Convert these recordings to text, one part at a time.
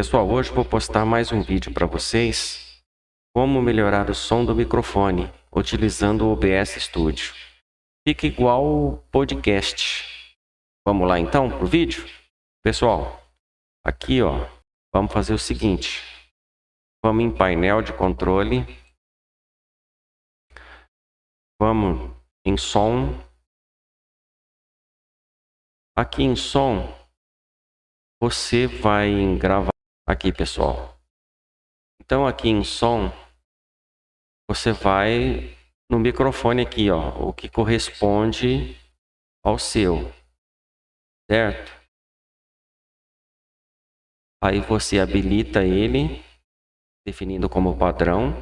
Pessoal, hoje vou postar mais um vídeo para vocês como melhorar o som do microfone utilizando o OBS Studio. Fica igual o podcast. Vamos lá então pro vídeo? Pessoal, aqui vamos fazer o seguinte. Vamos em painel de controle. Vamos em som. Aqui em som, você vai gravar aqui, pessoal. Então aqui em som, você vai no microfone aqui, o que corresponde ao seu, certo? Aí você habilita ele, definindo como padrão.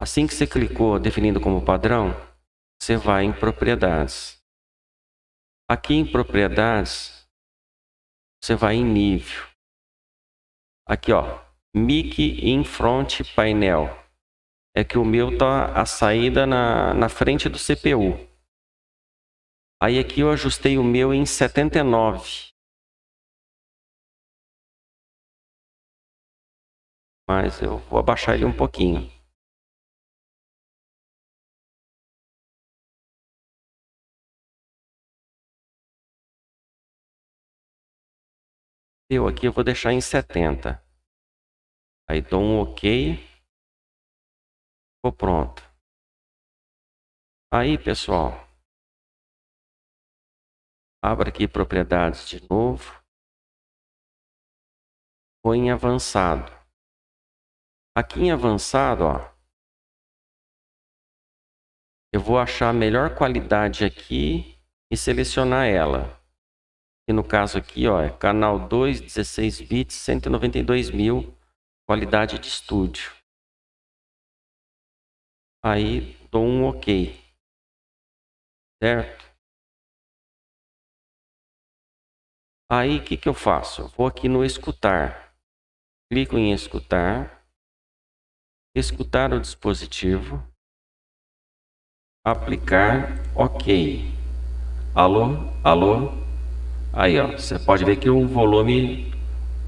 Assim que você clicou definindo como padrão, você vai em propriedades. Aqui em propriedades, você vai em nível. Aqui, Mic in front painel. É que o meu tá a saída na frente do CPU. Aí aqui eu ajustei o meu em 79. Mas eu vou abaixar ele um pouquinho. Aqui eu vou deixar em 70. Aí dou um OK. Ficou pronto. Aí, pessoal, abra aqui propriedades de novo. Vou em avançado. Aqui em avançado, eu vou achar a melhor qualidade aqui e selecionar ela. E no caso aqui, é canal 2, 16 bits, 192.000, qualidade de estúdio. Aí dou um OK. Certo? Aí o que eu faço? Eu vou aqui no escutar. Clico em escutar. Escutar o dispositivo. Aplicar. OK. Alô? Alô? Aí, você pode ver que o volume,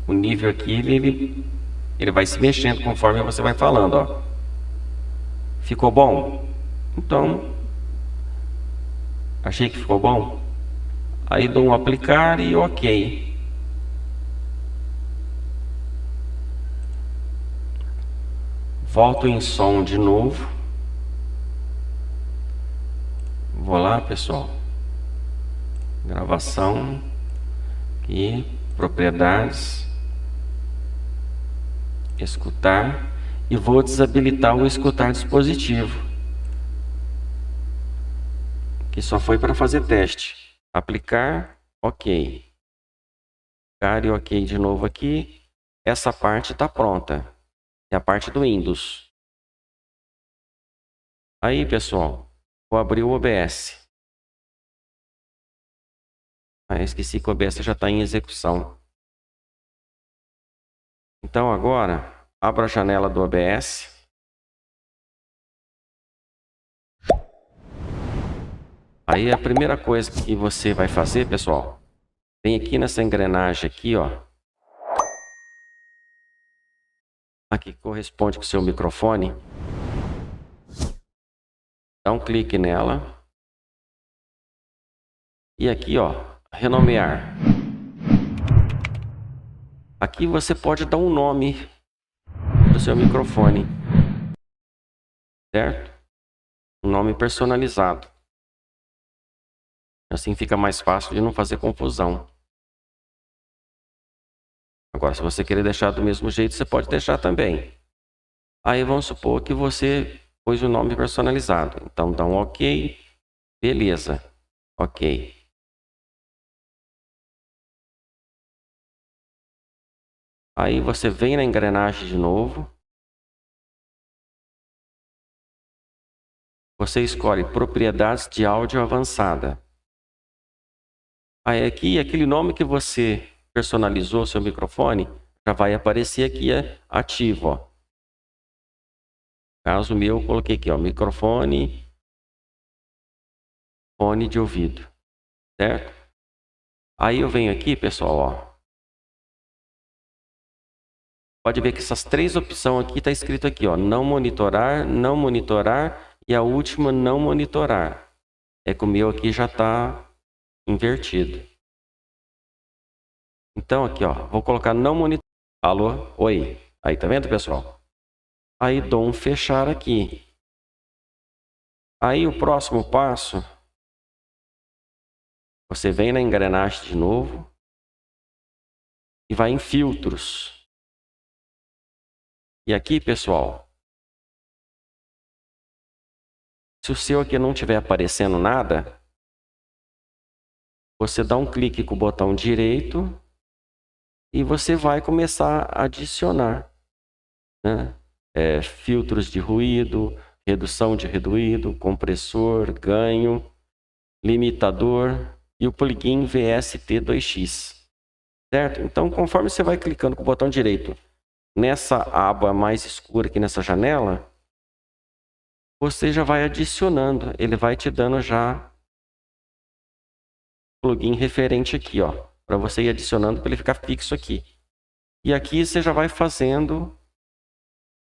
o nível aqui, ele vai se mexendo conforme você vai falando, Ficou bom? Então, achei que ficou bom. Aí dou um aplicar e OK. Volto em som de novo. Vou lá, pessoal. Gravação. Aqui, propriedades. Escutar. E vou desabilitar o escutar dispositivo. Que só foi para fazer teste. Aplicar, OK. Aplicar e OK de novo aqui. Essa parte está pronta. É a parte do Windows. Aí, pessoal, vou abrir o OBS. Esqueci que o OBS já está em execução. Então agora, abra a janela do OBS. Aí a primeira coisa que você vai fazer, pessoal, vem aqui nessa engrenagem aqui, aqui corresponde com o seu microfone. Dá um clique nela. E aqui, renomear. Aqui você pode dar um nome do seu microfone. Certo? Um nome personalizado. Assim fica mais fácil de não fazer confusão. Agora, se você querer deixar do mesmo jeito, você pode deixar também. Aí vamos supor que você pôs o nome personalizado. Então dá um OK. Beleza. OK. Aí você vem na engrenagem de novo. Você escolhe propriedades de áudio avançada. Aí aqui, aquele nome que você personalizou seu microfone, já vai aparecer aqui ativo. No caso meu, eu coloquei aqui, microfone, fone de ouvido. Certo? Aí eu venho aqui, pessoal, Pode ver que essas três opções aqui está escrito aqui, ó, não monitorar e a última não monitorar. É que o meu aqui já está invertido. Então aqui, ó, vou colocar não monitorar. Alô? Oi. Aí, tá vendo, pessoal? Aí dou um fechar aqui. Aí o próximo passo, você vem na engrenagem de novo e vai em filtros. E aqui, pessoal, se o seu aqui não estiver aparecendo nada, você dá um clique com o botão direito e você vai começar a adicionar, né? Filtros de ruído, redução de ruído, compressor, ganho, limitador e o plugin VST2X. Certo? Então, conforme você vai clicando com o botão direito nessa aba mais escura aqui nessa janela, você já vai adicionando, ele vai te dando já plugin referente aqui, ó, para você ir adicionando para ele ficar fixo aqui. E aqui você já vai fazendo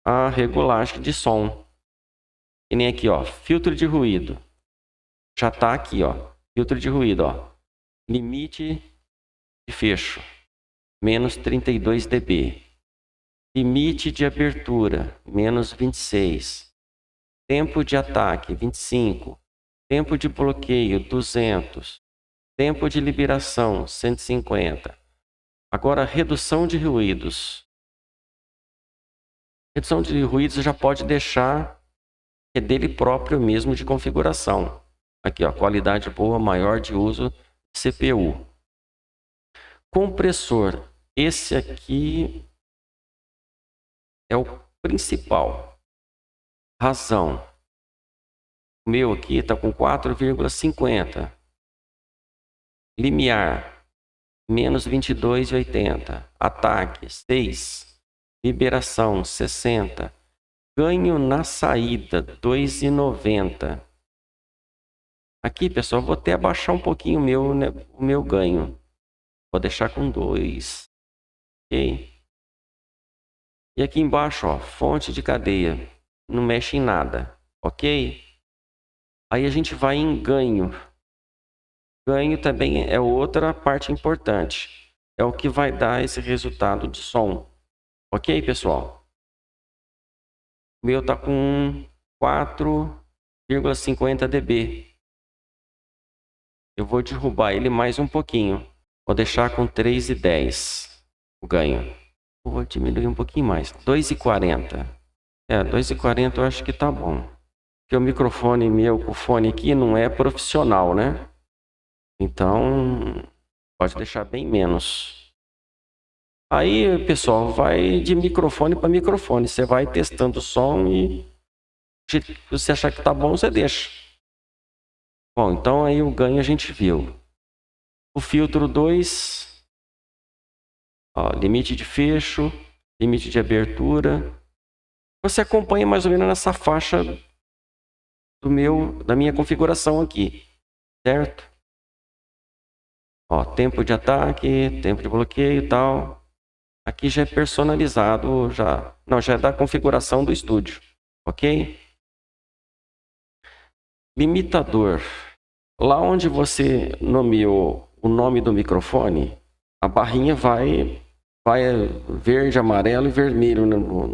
a regulagem de som. E nem aqui, ó, filtro de ruído. Já está aqui, ó, filtro de ruído, ó. Limite de fecho, menos 32 dB. Limite de abertura, menos 26. Tempo de ataque, 25. Tempo de bloqueio, 200. Tempo de liberação, 150. Agora, redução de ruídos. Redução de ruídos já pode deixar é dele próprio mesmo de configuração. Aqui, ó, qualidade boa, maior de uso, CPU. Compressor. Esse aqui é o principal. Razão. O meu aqui está com 4,50. Limiar, menos 22,80. Ataque, 6. Liberação, 60. Ganho na saída, 2,90. Aqui, pessoal, vou até abaixar um pouquinho o meu ganho. Vou deixar com 2. Ok? E aqui embaixo, ó, fonte de cadeia. Não mexe em nada. Ok? Aí a gente vai em ganho. Ganho também é outra parte importante. É o que vai dar esse resultado de som. Ok, pessoal? O meu está com 4,50 dB. Eu vou derrubar ele mais um pouquinho. Vou deixar com 3,10 o ganho. Vou diminuir um pouquinho mais. 2,40. 2,40 eu acho que tá bom. Porque o microfone meu, o fone aqui não é profissional, né? Então, pode deixar bem menos. Aí, pessoal, vai de microfone para microfone. Você vai testando o som e se você achar que tá bom, você deixa. Bom, então aí o ganho a gente viu. O filtro 2, ó, limite de fecho, limite de abertura. Você acompanha mais ou menos nessa faixa da minha configuração aqui, certo? Ó, tempo de ataque, tempo de bloqueio e tal. Aqui já é personalizado, já é da configuração do estúdio, ok? Limitador. Lá onde você nomeou o nome do microfone, a barrinha vai verde, amarelo e vermelho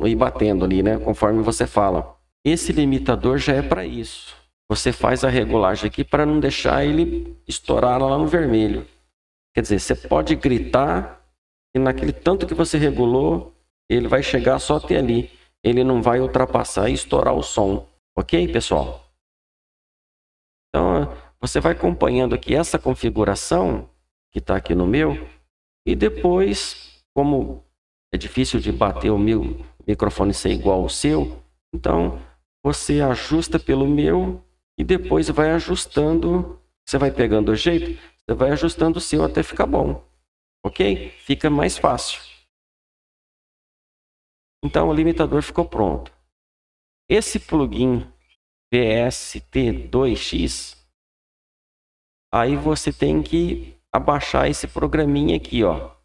e batendo ali, né? Conforme você fala. Esse limitador já é para isso. Você faz a regulagem aqui para não deixar ele estourar lá no vermelho. Quer dizer, você pode gritar e naquele tanto que você regulou, ele vai chegar só até ali. Ele não vai ultrapassar e estourar o som. Ok, pessoal? Então, você vai acompanhando aqui essa configuração que está aqui no meu. E depois, como é difícil de bater o meu microfone ser igual ao seu, então você ajusta pelo meu e depois vai ajustando. Você vai pegando o jeito, você vai ajustando o seu até ficar bom. Ok? Fica mais fácil. Então o limitador ficou pronto. Esse plugin VST2X, aí você tem que abaixar esse programinha aqui, ó.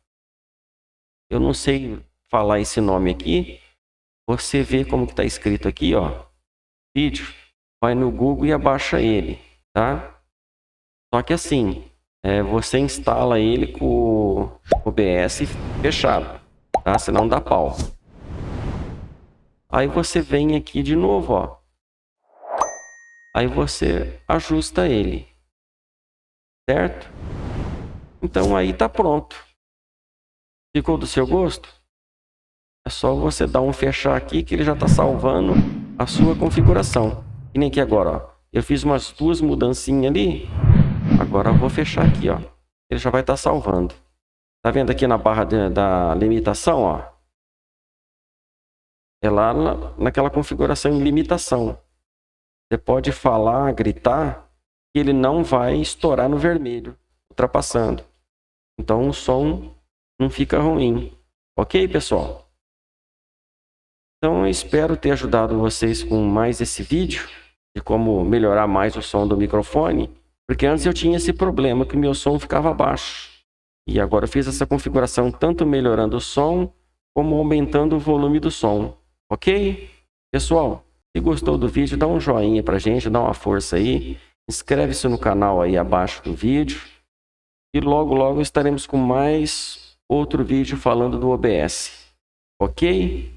Eu não sei falar esse nome aqui, você vê como que está escrito aqui, ó, vídeo, vai no Google e abaixa ele, tá? Só que assim, você instala ele com o OBS fechado, tá? Senão dá pau. Aí você vem aqui de novo, ó. Aí você ajusta ele, certo? Então aí tá pronto. Ficou do seu gosto? É só você dar um fechar aqui que ele já está salvando a sua configuração. E nem aqui agora, ó. Eu fiz umas 2 mudancinhas ali. Agora eu vou fechar aqui, ó. Ele já vai estar salvando. Tá vendo aqui na barra da limitação, ó? É lá naquela configuração em limitação. Você pode falar, gritar, que ele não vai estourar no vermelho, ultrapassando. Então o som não fica ruim. Ok, pessoal? Então eu espero ter ajudado vocês com mais esse vídeo de como melhorar mais o som do microfone, porque antes eu tinha esse problema que o meu som ficava baixo. E agora eu fiz essa configuração tanto melhorando o som, como aumentando o volume do som. Ok? Pessoal, se gostou do vídeo, dá um joinha pra gente, dá uma força aí. Inscreve-se no canal aí abaixo do vídeo. E logo estaremos com mais outro vídeo falando do OBS. Ok?